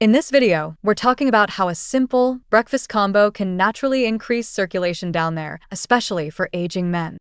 In this video, we're talking about how a simple breakfast combo can naturally increase circulation down there, especially for aging men.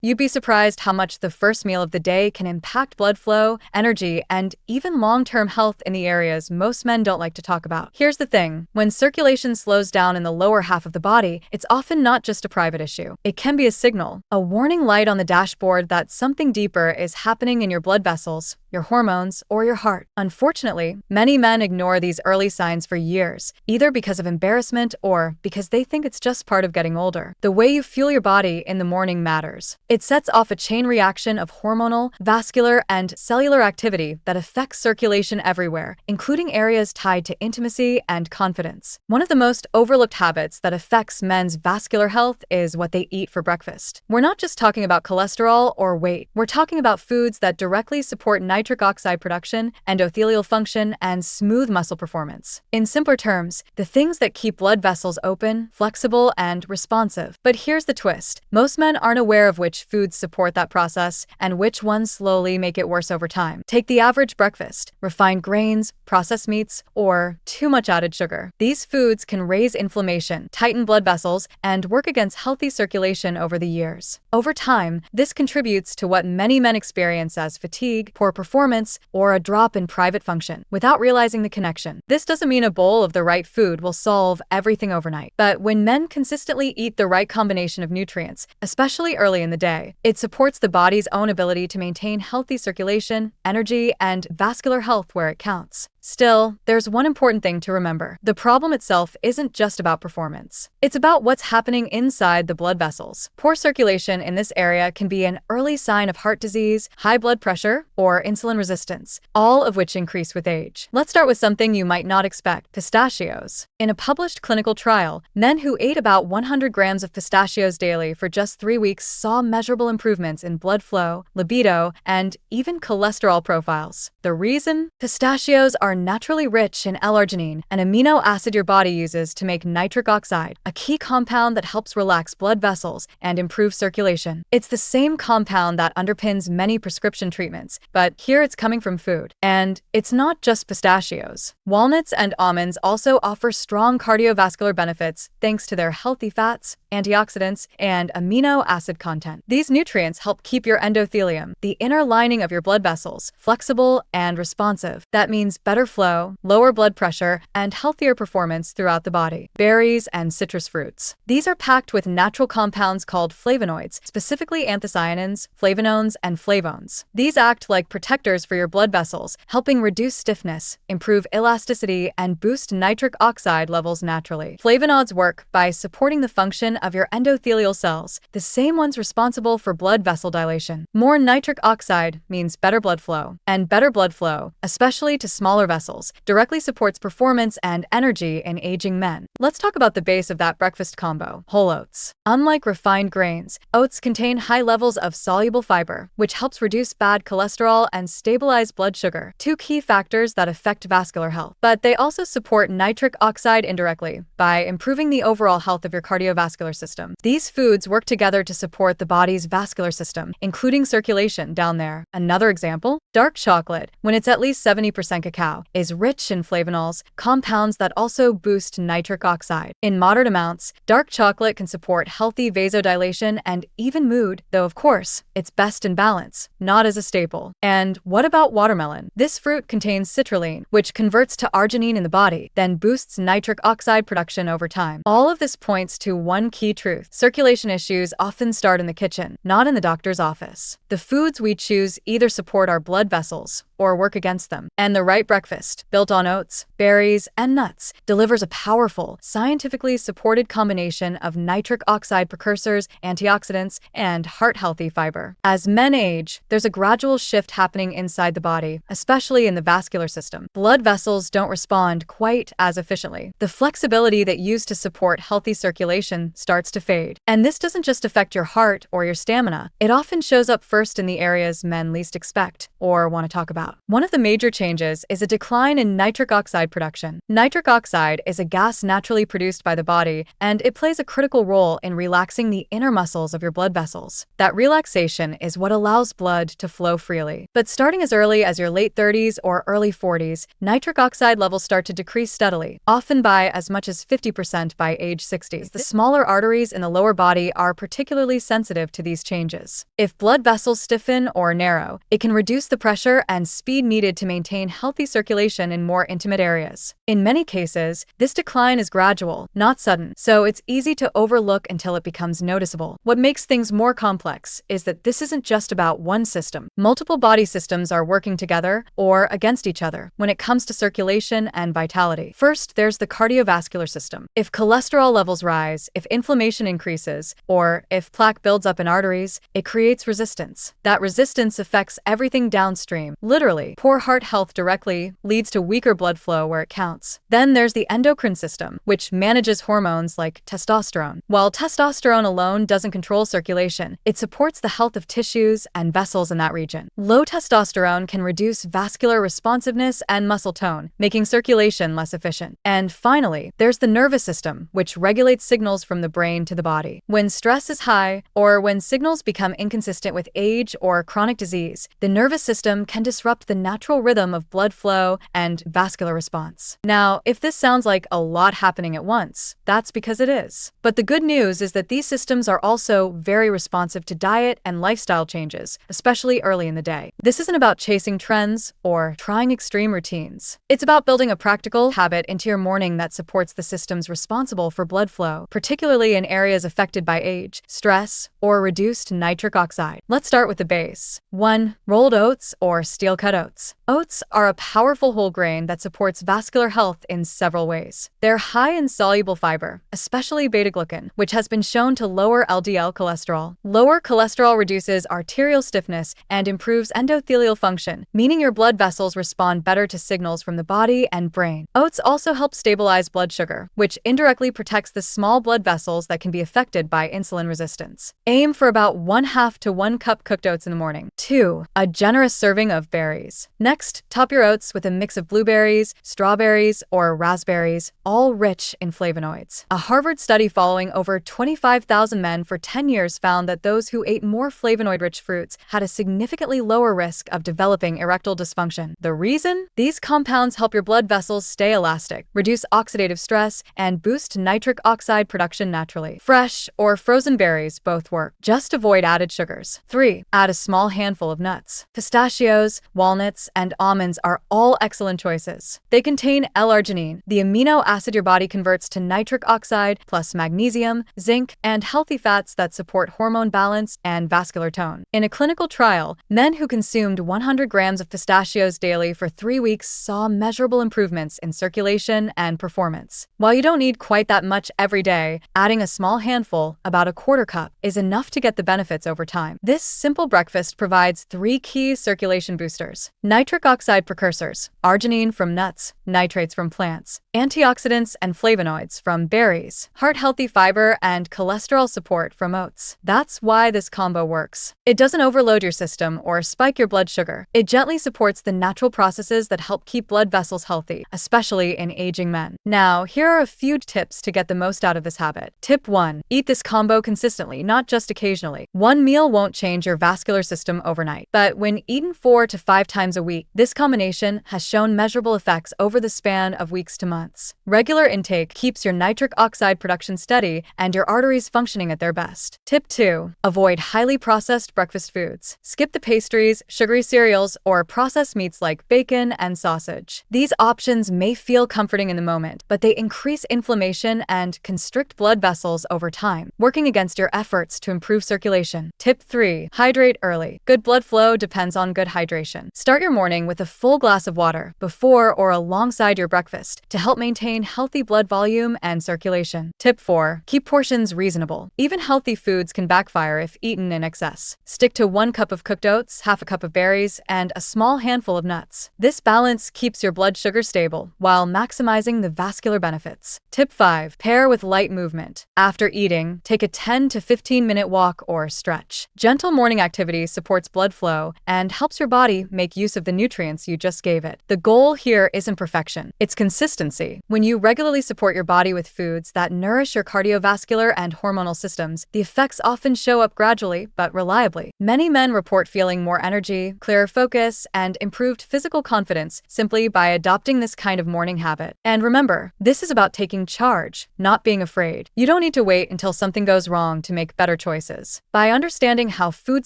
You'd be surprised how much the first meal of the day can impact blood flow, energy, and even long-term health in the areas most men don't like to talk about. Here's the thing, when circulation slows down in the lower half of the body, it's often not just a private issue. It can be a signal, a warning light on the dashboard that something deeper is happening in your blood vessels, your hormones, or your heart. Unfortunately, many men ignore these early signs for years, either because of embarrassment or because they think it's just part of getting older. The way you fuel your body in the morning matters. It sets off a chain reaction of hormonal, vascular, and cellular activity that affects circulation everywhere, including areas tied to intimacy and confidence. One of the most overlooked habits that affects men's vascular health is what they eat for breakfast. We're not just talking about cholesterol or weight. We're talking about foods that directly support nitric oxide production, endothelial function, and smooth muscle performance. In simpler terms, the things that keep blood vessels open, flexible, and responsive. But here's the twist. Most men aren't aware of which foods support that process and which ones slowly make it worse over time. Take the average breakfast: refined grains, processed meats, or too much added sugar. These foods can raise inflammation, tighten blood vessels, and work against healthy circulation over the years. Over time, this contributes to what many men experience as fatigue, poor performance, or a drop in private function, without realizing the connection. This doesn't mean a bowl of the right food will solve everything overnight. But when men consistently eat the right combination of nutrients, especially early in the day, it supports the body's own ability to maintain healthy circulation, energy, and vascular health where it counts. Still, there's one important thing to remember. The problem itself isn't just about performance. It's about what's happening inside the blood vessels. Poor circulation in this area can be an early sign of heart disease, high blood pressure, or insulin resistance, all of which increase with age. Let's start with something you might not expect: pistachios. In a published clinical trial, men who ate about 100 grams of pistachios daily for just 3 weeks saw measurable improvements in blood flow, libido, and even cholesterol profiles. The reason? Pistachios are naturally rich in L-arginine, an amino acid your body uses to make nitric oxide, a key compound that helps relax blood vessels and improve circulation. It's the same compound that underpins many prescription treatments, but here it's coming from food. And it's not just pistachios. Walnuts and almonds also offer strong cardiovascular benefits thanks to their healthy fats, antioxidants, and amino acid content. These nutrients help keep your endothelium, the inner lining of your blood vessels, flexible and responsive. That means better flow, lower blood pressure, and healthier performance throughout the body. Berries and citrus fruits. These are packed with natural compounds called flavonoids, specifically anthocyanins, flavonones, and flavones. These act like protectors for your blood vessels, helping reduce stiffness, improve elasticity, and boost nitric oxide levels naturally. Flavonoids work by supporting the function of your endothelial cells, the same ones responsible for blood vessel dilation. More nitric oxide means better blood flow, and better blood flow, especially to smaller vessels, directly supports performance and energy in aging men. Let's talk about the base of that breakfast combo: whole oats. Unlike refined grains, oats contain high levels of soluble fiber, which helps reduce bad cholesterol and stabilize blood sugar, two key factors that affect vascular health. But they also support nitric oxide indirectly by improving the overall health of your cardiovascular system. These foods work together to support the body's vascular system, including circulation down there. Another example: dark chocolate, when it's at least 70% cacao, is rich in flavonols, compounds that also boost nitric oxide. In moderate amounts, dark chocolate can support healthy vasodilation and even mood, though of course, it's best in balance, not as a staple. And what about watermelon? This fruit contains citrulline, which converts to arginine in the body, then boosts nitric oxide production over time. All of this points to one key truth: circulation issues often start in the kitchen, not in the doctor's office. The foods we choose either support our blood vessels or work against them. And the right breakfast, built on oats, berries, and nuts, delivers a powerful, scientifically supported combination of nitric oxide precursors, antioxidants, and heart-healthy fiber. As men age, there's a gradual shift happening inside the body, especially in the vascular system. Blood vessels don't respond quite as efficiently. The flexibility that used to support healthy circulation starts to fade. And this doesn't just affect your heart or your stamina. It often shows up first in the areas men least expect or want to talk about. One of the major changes is a decline in nitric oxide production. Nitric oxide is a gas naturally produced by the body, and it plays a critical role in relaxing the inner muscles of your blood vessels. That relaxation is what allows blood to flow freely. But starting as early as your late 30s or early 40s, nitric oxide levels start to decrease steadily, often by as much as 50% by age 60. The smaller arteries in the lower body are particularly sensitive to these changes. If blood vessels stiffen or narrow, it can reduce the pressure and speed needed to maintain healthy circulation in more intimate areas. In many cases, this decline is gradual, not sudden, so it's easy to overlook until it becomes noticeable. What makes things more complex is that this isn't just about one system. Multiple body systems are working together or against each other when it comes to circulation and vitality. First, there's the cardiovascular system. If cholesterol levels rise, if inflammation increases, or if plaque builds up in arteries, it creates resistance. That resistance affects everything downstream. Literally, poor heart health directly leads to weaker blood flow where it counts. Then there's the endocrine system, which manages hormones like testosterone. While testosterone alone doesn't control circulation, it supports the health of tissues and vessels in that region. Low testosterone can reduce vascular responsiveness and muscle tone, making circulation less efficient. And finally, there's the nervous system, which regulates signals from the brain to the body. When stress is high, or when signals become inconsistent with age or chronic disease, the nervous system can disrupt the natural rhythm of blood flow and vascular response. Now, if this sounds like a lot happening at once, that's because it is. But the good news is that these systems are also very responsive to diet and lifestyle changes, especially early in the day. This isn't about chasing trends or trying extreme routines. It's about building a practical habit into your morning that supports the systems responsible for blood flow, particularly in areas affected by age, stress, or reduced nitric oxide. Let's start with the base. 1. Rolled oats or steel-cut oats. Oats are a powerful whole grain that supports vascular health in several ways. They're high in soluble fiber, especially beta-glucan, which has been shown to lower LDL cholesterol. Lower cholesterol reduces arterial stiffness and improves endothelial function, meaning your blood vessels respond better to signals from the body and brain. Oats also help stabilize blood sugar, which indirectly protects the small blood vessels that can be affected by insulin resistance. Aim for about 1/2 to 1 cup cooked oats in the morning. 2. A generous serving of berries. Next, top your oats with a mix of blueberries, strawberries, or raspberries, all rich in flavonoids. A Harvard study following over 25,000 men for 10 years found that those who ate more flavonoid-rich fruits had a significantly lower risk of developing erectile dysfunction. The reason? These compounds help your blood vessels stay elastic, reduce oxidative stress, and boost nitric oxide production naturally. Fresh or frozen berries both work. Just avoid added sugars. 3. Add a small handful of nuts. Pistachios, walnuts, and almonds are all excellent choices. They contain L-arginine, the amino acid your body converts to nitric oxide, plus magnesium, zinc, and healthy fats that support hormone balance and vascular tone. In a clinical trial, men who consumed 100 grams of pistachios daily for 3 weeks saw measurable improvements in circulation and performance. While you don't need quite that much every day, adding a small handful, about a quarter cup, is enough to get the benefits over time. This simple breakfast provides 3 key circulation boosters: nitric oxide precursors, arginine from nuts, nitrates from plants, antioxidants and flavonoids from berries, heart-healthy fiber, and cholesterol support from oats. That's why this combo works. It doesn't overload your system or spike your blood sugar. It gently supports the natural processes that help keep blood vessels healthy, especially in aging men. Now, here are a few tips to get the most out of this habit. Tip 1. Eat this combo consistently, not just occasionally. One meal won't change your vascular system overnight, but when eaten 4 to 5 times a week, this combination has shown measurable effects over the span of weeks to months. Regular intake keeps your nitric oxide production steady and your arteries functioning at their best. Tip 2. Avoid highly processed breakfast foods. Skip the pastries, sugary cereals, or processed meats like bacon and sausage. These options may feel comforting in the moment, but they increase inflammation and constrict blood vessels over time, working against your efforts to improve circulation. Tip 3. Hydrate early. Good blood flow depends on good hydration. Start your morning with a full glass of water before or alongside your breakfast to help maintain healthy blood volume and circulation. Tip 4. Keep portions reasonable. Even healthy foods can backfire if eaten in excess. Stick to 1 cup of cooked oats, half a cup of berries, and a small handful of nuts. This balance keeps your blood sugar stable while maximizing the vascular benefits. Tip 5. Pair with light movement. After eating, take a 10 to 15 minute walk or stretch. Gentle morning activity supports blood flow and helps your body make use of the nutrients you just gave it. The goal here isn't perfection, it's consistency. When you regularly support your body with foods that nourish your cardiovascular and hormonal systems, the effects often show up gradually but reliably. Many men report feeling more energy, clearer focus, and improved physical confidence simply by adopting this kind of morning habit. And remember, this is about taking charge, not being afraid. You don't need to wait until something goes wrong to make better choices. By understanding how food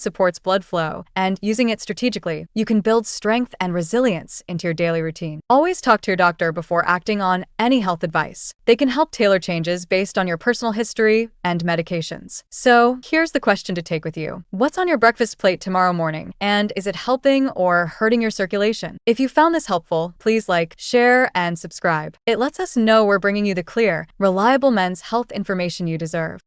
supports blood flow and using it strategically, you can build strength and resilience into your daily routine. Always talk to your doctor before acting on any health advice. They can help tailor changes based on your personal history and medications. So, here's the question to take with you. What's on your breakfast plate tomorrow morning? And is it helping or hurting your circulation? If you found this helpful, please like, share, and subscribe. It lets us know we're bringing you the clear, reliable men's health information you deserve.